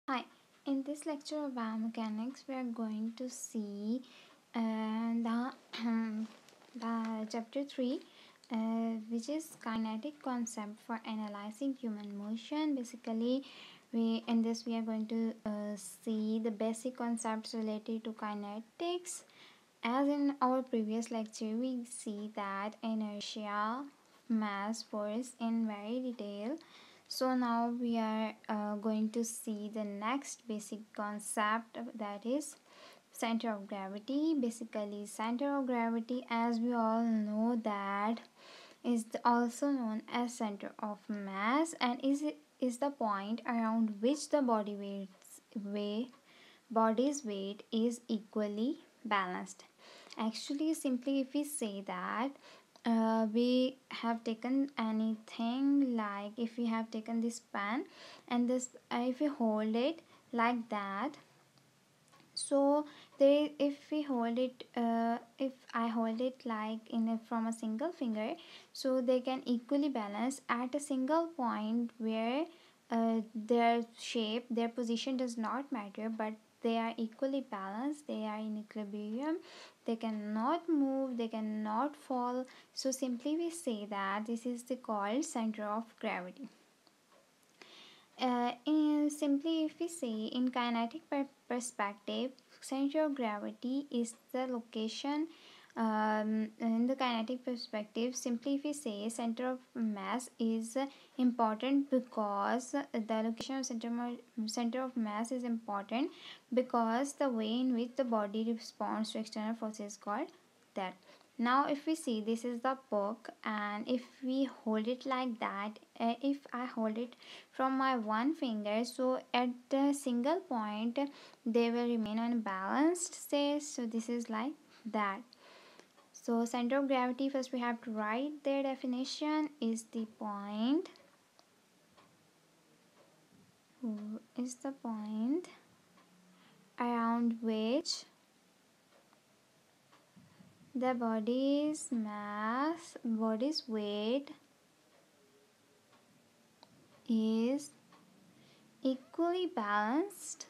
Hi, in this lecture of biomechanics, we are going to see the, the chapter 3, which is kinetic concept for analyzing human motion. Basically, we are going to see the basic concepts related to kinetics. As in our previous lecture, we see that inertia, mass, force in very detail. So now we are going to see the next basic concept, that is center of gravity. Basically, center of gravity, as we all know, that is also known as center of mass, and is the point around which the body's weight is equally balanced. Actually, simply if we say that we have taken anything, like if we have taken this pen and this if we hold it like that, so they if we hold it if I hold it like from a single finger, so they can equally balance at a single point where their shape, their position does not matter, but they are equally balanced, they are in equilibrium, they cannot move, they cannot fall. So simply we say that this is the called center of gravity. Simply, if we say in kinetic perspective, center of gravity is the location. In the kinetic perspective, simply if we say center of mass is important because the location of center of mass is important because the way in which the body responds to external forces is called that. Now if we see, this is the book, and if we hold it like that, if I hold it from my one finger, so at the single point they will remain unbalanced, say. So this is like that. So center of gravity, first we have to write their definition, is the point around which the body's weight is equally balanced.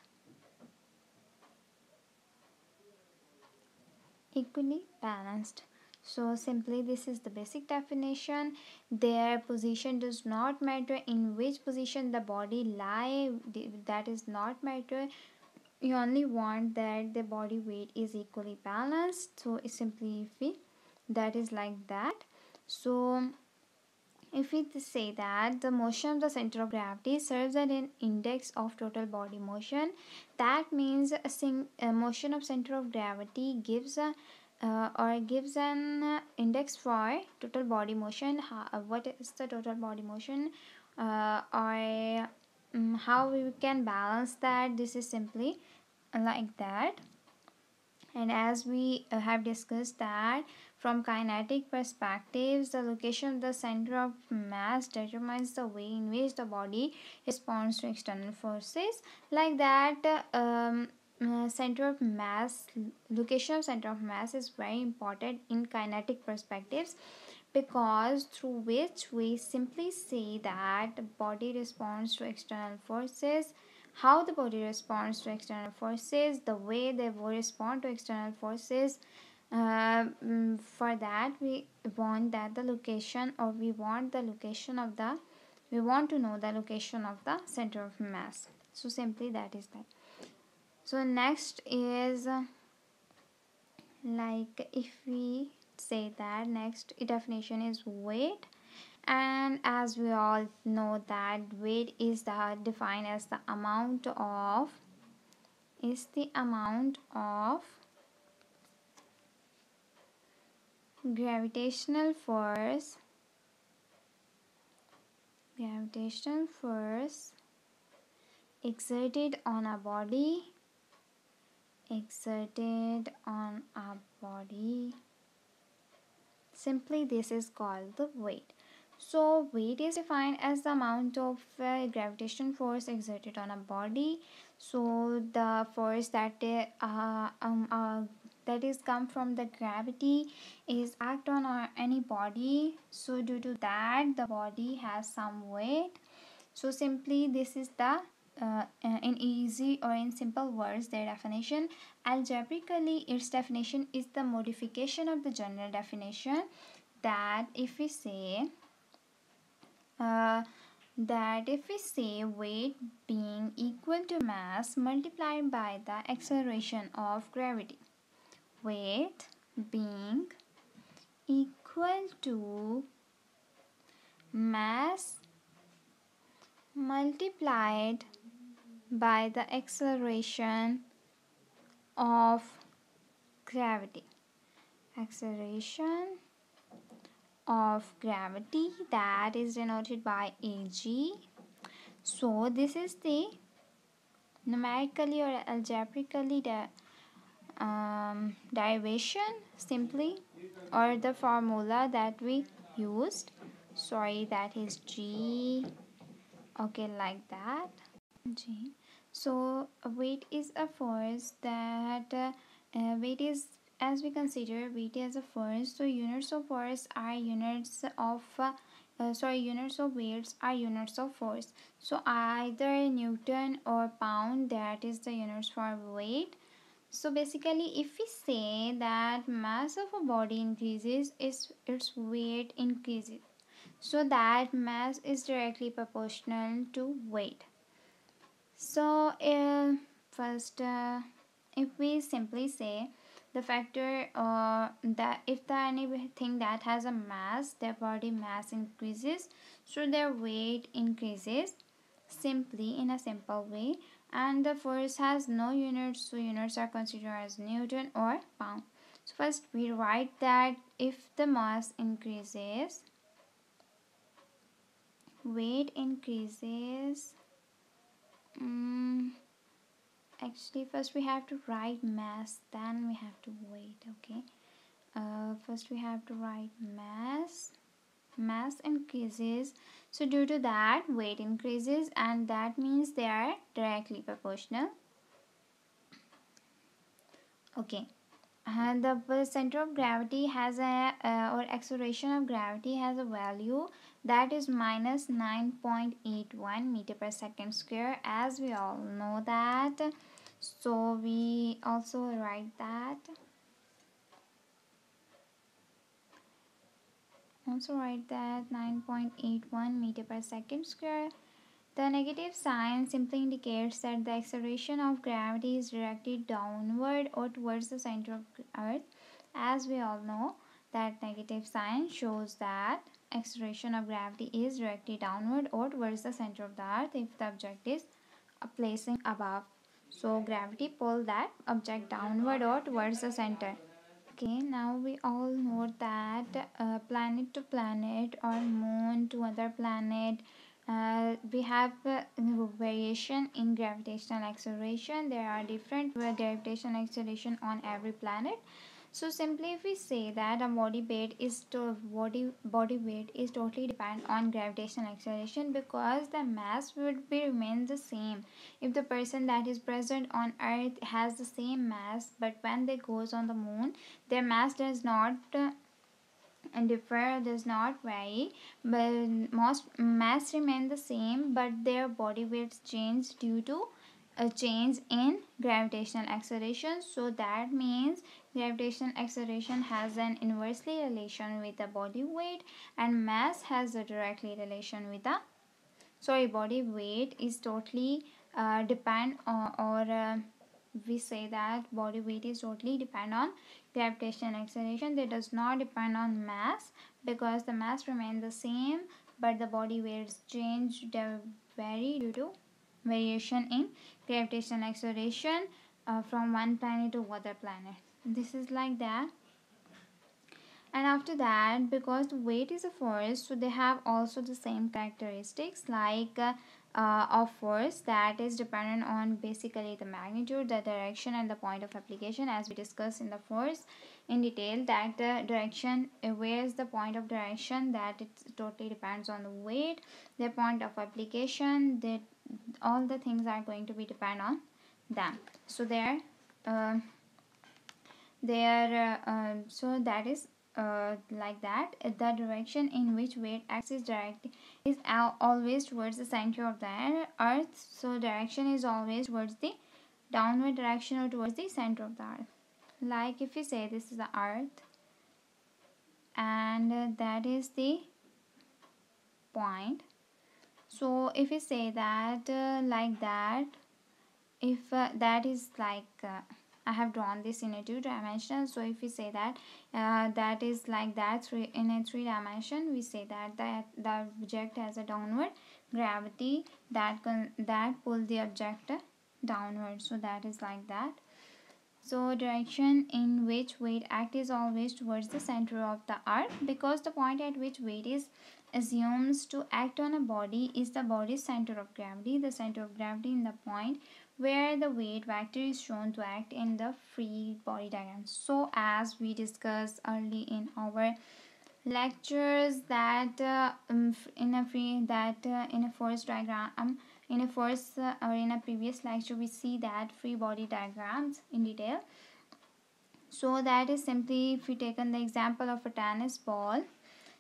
So simply this is the basic definition. Their position does not matter, in which position the body lie, that is not matter. You only want that the body weight is equally balanced. So it's simply if we, that is like that. So if we say that the motion of the center of gravity serves as an index of total body motion, that means a motion of center of gravity gives a gives an index for total body motion. What is the total body motion, or how we can balance that? This is simply like that. And as we have discussed that from kinetic perspectives, the location of the center of mass determines the way in which the body responds to external forces. Like that, center of mass, location of center of mass is very important in kinetic perspectives, because through which we simply say that the body responds to external forces, how the body responds to external forces, the way they will respond to external forces. For that, we want that the location, or we want the location of the, we want to know the location of the center of mass. So simply that is that. So next is like if we say that next definition is weight. And as we all know that weight is defined as the amount of gravitational force exerted on a body simply this is called the weight. So weight is defined as the amount of gravitational force exerted on a body. So the force that that is come from the gravity is act on any body. So due to that, the body has some weight. So simply this is the in easy or in simple words their definition. Algebraically, its definition is the modification of the general definition, that if we say uh, weight being equal to mass multiplied by the acceleration of gravity, weight being equal to mass multiplied by the acceleration of gravity, acceleration of gravity, that is denoted by ag. So this is the numerically or algebraically derivation simply, or the formula that we used. Sorry, that is g. Okay, like that. G. So weight is a force that weight is, as we consider weight as a force, so units of force are units of units of weights are units of force. So either Newton or pound, that is the units for weight. So basically, if we say that mass of a body increases, its weight increases. So that mass is directly proportional to weight. So first, if we simply say the factor that if the anything that has a mass, their body mass increases, so their weight increases simply in a simple way. And the force has no units, so units are considered as Newton or pound. So first we write that if the mass increases, weight increases. Actually, first we have to write mass, then we have to weight. Okay. First we have to write mass. Mass increases, so due to that weight increases, and that means they are directly proportional. Okay. And the center of gravity has a or acceleration of gravity has a value that is minus 9.81 meter per second square, as we all know that. So we also write that. Also write that 9.81 meter per second square. The negative sign simply indicates that the acceleration of gravity is directed downward or towards the center of Earth. As we all know, that negative sign shows that acceleration of gravity is directed downward or towards the center of the Earth if the object is placing above. So gravity pull that object downward or towards the center. Okay, now we all know that planet to planet or moon to other planet, we have variation in gravitational acceleration. There are different gravitational acceleration on every planet. So simply if we say that a body weight is totally dependent on gravitational acceleration, because the mass would be remain the same if the person that is present on earth has the same mass, but when they goes on the moon, their mass does not differ, does not vary, but most mass remain the same, but their body weights change due to a change in gravitational acceleration. So that means gravitational acceleration has an inversely relation with the body weight, and mass has a directly relation with the body weight is totally depend on, or we say that body weight is totally depend on gravitational acceleration. They does not depend on mass, because the mass remain the same, but the body weights change, they vary due to variation in gravitational acceleration from one planet to other planet. This is like that. And after that, because the weight is a force, so they have also the same characteristics like of force, that is dependent on basically the magnitude, the direction, and the point of application, as we discussed in the force in detail, that the direction, where is the point of direction, that it totally depends on the weight, the point of application, that all the things are going to be depend on them. So there so that is like that. The direction in which weight acts is always towards the center of the earth. So direction is always towards the downward direction or towards the center of the earth. Like if we say this is the earth, and that is the point. So if we say that like that, if that is like I have drawn this in a two-dimensional. So if we say that that is like that in a three-dimension, we say that the object has a downward gravity that pull the object downward. So that is like that. So direction in which weight act is always towards the center of the earth, because the point at which weight is assumes to act on a body is the body's center of gravity. The center of gravity in the point where the weight vector is shown to act in the free body diagram. So as we discussed early in our lectures that in a free that in a force diagram in a force or in a previous lecture we see that free body diagrams in detail. So that is simply if we taken the example of a tennis ball.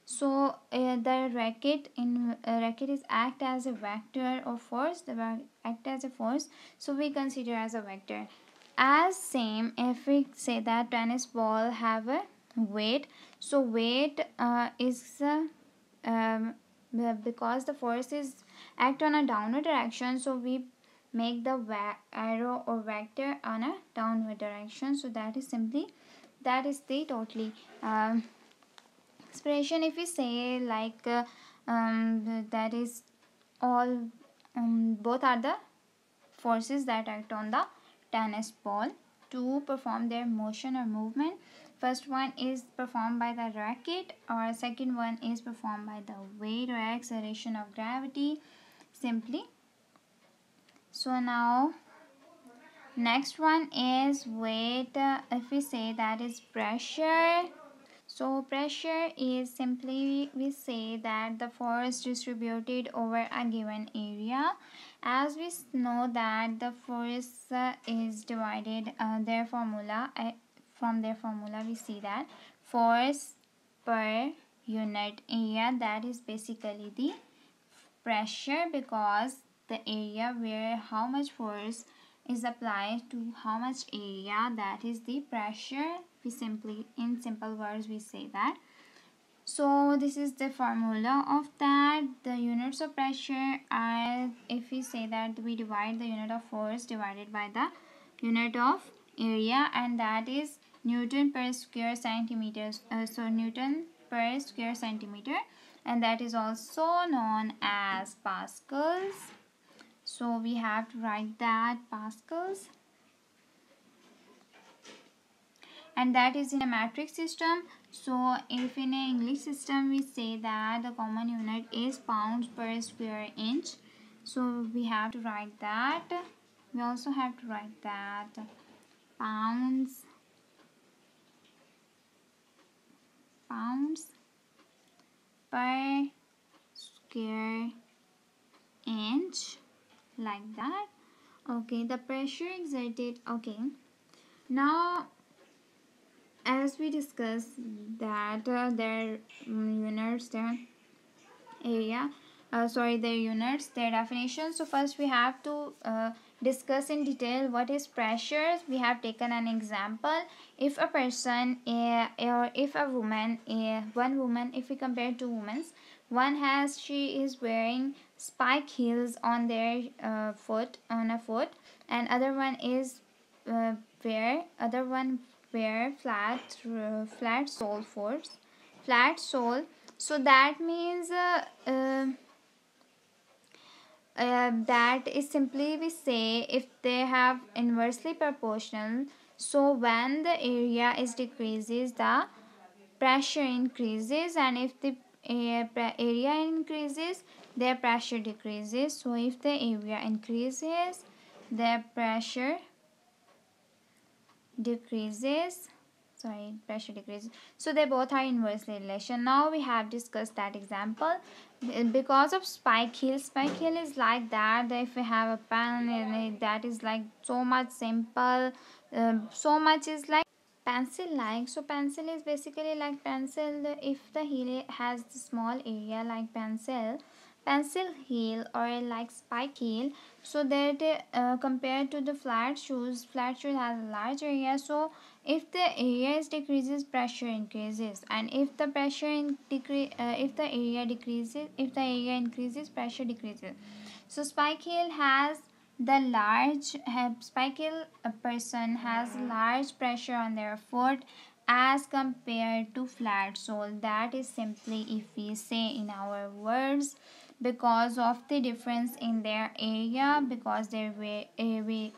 So the racket is act as a vector of force. The act as a force, so we consider as a vector. As same if we say that tennis ball have a weight. So weight is because the force is act on a downward direction, so we make the arrow or vector on a downward direction. So that is simply that is the totally expression. If we say like that is all both are the forces that act on the tennis ball to perform their motion or movement. First one is performed by the racket, or second one is performed by the weight or acceleration of gravity simply. So now next one is weight. If we say that is pressure. So pressure is simply we say that the force distributed over a given area. As we know that the force is divided their formula from their formula we see that force per unit area, that is basically the pressure, because the area where how much force is applied to how much area, that is the pressure. We simply in simple words we say that. So this is the formula of that. The units of pressure are, if we say that we divide the unit of force divided by the unit of area, and that is Newton per square centimeters. So Newton per square centimeter, and that is also known as pascals. So we have to write that pascals, and that is in a metric system. So if in an English system we say that the common unit is pounds per square inch, so we have to write that. We also have to write that pounds per square inch, like that. Okay, the pressure exerted. Okay, now as we discussed that their units, their area, their units, their definition. So first we have to discuss in detail what is pressure. We have taken an example. If a person or if a woman, one woman, if we compare two women, she is wearing spike heels on their foot, and other one is wear flat sole. So that means that is simply we say if they have inversely proportional. So when the area is decreases, the pressure increases, and if the area increases, their pressure decreases. So if the area increases, their pressure decreases. Pressure decreases. So they both are inversely relation. Now we have discussed that example. Because of spike heel is like that if we have a pen, and that is like so much simple. So much is like pencil like. So pencil is basically like pencil, if the heel has the small area like pencil heel or like spike heel, so that compared to the flat shoes has a large area. So if the area is decreases, pressure increases, and if the if the area increases, pressure decreases. So spike heel has the large spike heel, a person has large pressure on their foot as compared to flat sole. That is simply if we say in our words, because of the difference in their area, because their area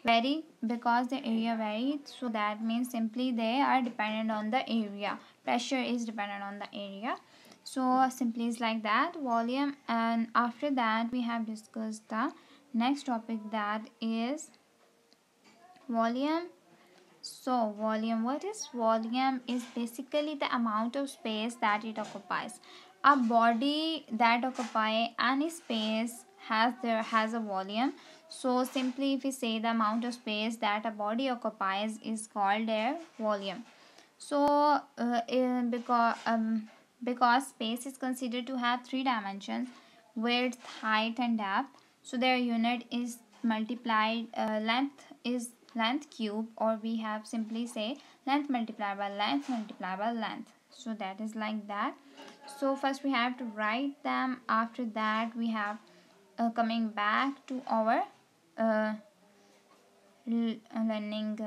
vary because the area varies. So that means simply they are dependent on the area, pressure is dependent on the area. So simply is like that volume. And after that we have discussed the next topic, that is volume. So volume, what is volume? Is basically the amount of space that it occupies. A body that occupy any space has a volume. So simply if we say the amount of space that a body occupies is called their volume. So because space is considered to have three dimensions, width, height and depth, so their unit is multiplied, length is length cube, or we have simply say length multiplied by length multiplied by length. So that is like that. So first we have to write them. After that we have coming back to our uh, learning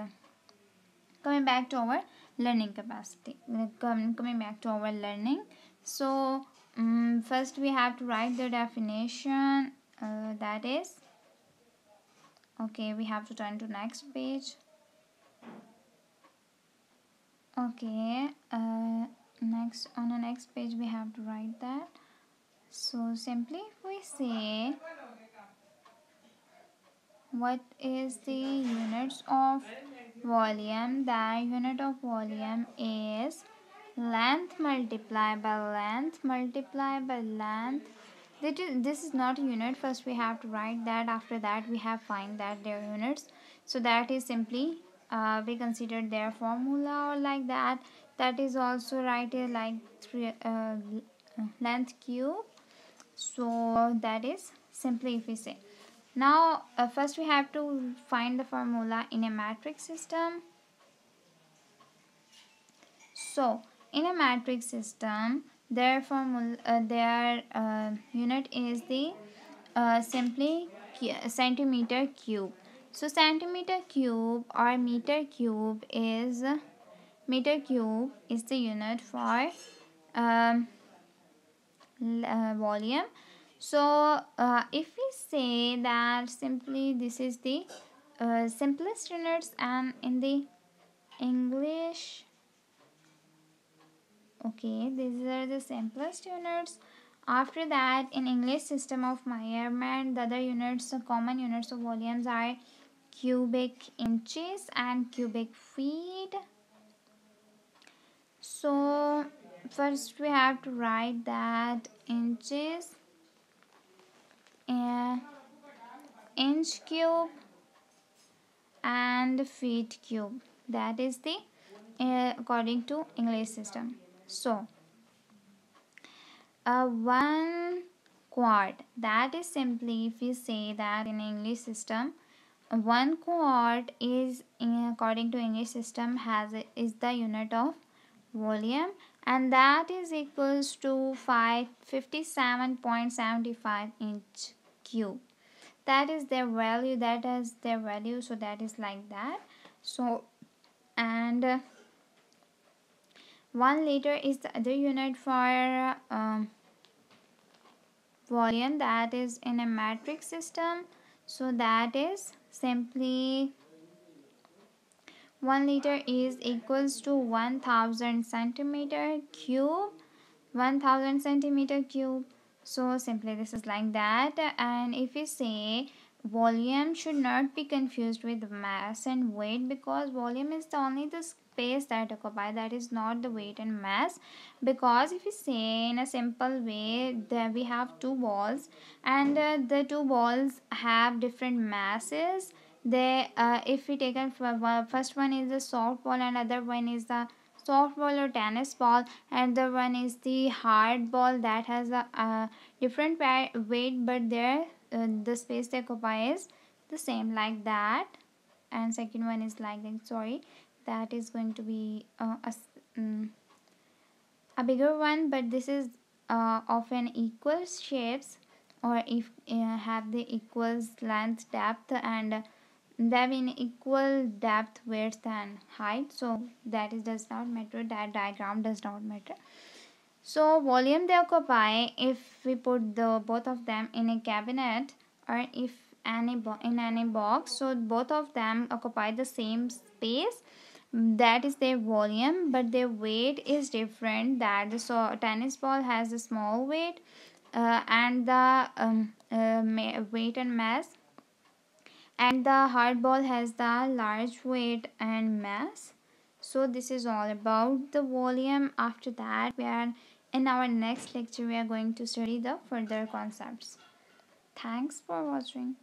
coming back to our learning capacity, coming back to our learning. So first we have to write the definition, that is, okay, we have to turn to next page. Okay, next, on the next page we have to write that. So simply if we say what is the units of volume, the unit of volume is length multiplied by length multiplied by length. This is not a unit, first we have to write that, after that we have find that their units. So that is simply we consider their formula or like that. That is also write it like length cube. So that is simply if we say. Now first we have to find the formula in a metric system. So in a metric system, their formula, their unit is the simply centimeter cube. So centimeter cube or meter cube is the unit for um, volume. So if we say that simply this is the simplest units, and in the English, okay, these are the simplest units. After that, in English system of measurement, the other units, the common units of volumes are cubic inches and cubic feet. So first we have to write that inches, uh, inch cube and feet cube. That is the according to English system. So one quart, that is simply if we say that in English system, one quart is according to English system is the unit of volume, and that is equals to 557.75 inch cube. That is their value, so that is like that. So and 1 liter is the other unit for volume, that is in a metric system. So that is simply 1 liter is equals to 1000 centimeter cube, 1000 centimeter cube. So simply this is like that. And if we say volume should not be confused with mass and weight, because volume is the only the space that occupy, that is not the weight and mass. Because if we say in a simple way that we have two balls, and the two balls have different masses, They if we take first one is the soft ball and other one is the soft ball or tennis ball, and the one is the hard ball that has a different weight, but their the space they occupy is the same, like that. And second one is like that, sorry, that is going to be a bigger one, but this is of an equal shapes, or if have the equals length, depth, and they have an equal depth, width, and height. So that is does not matter, that diagram does not matter. So volume they occupy, if we put the both of them in a cabinet, or if in any box, so both of them occupy the same space, that is their volume, but their weight is different. That the tennis ball has a small weight, and the weight and mass, and the hard ball has the large weight and mass. So this is all about the volume. After that, we are in our next lecture we are going to study the further concepts. Thanks for watching.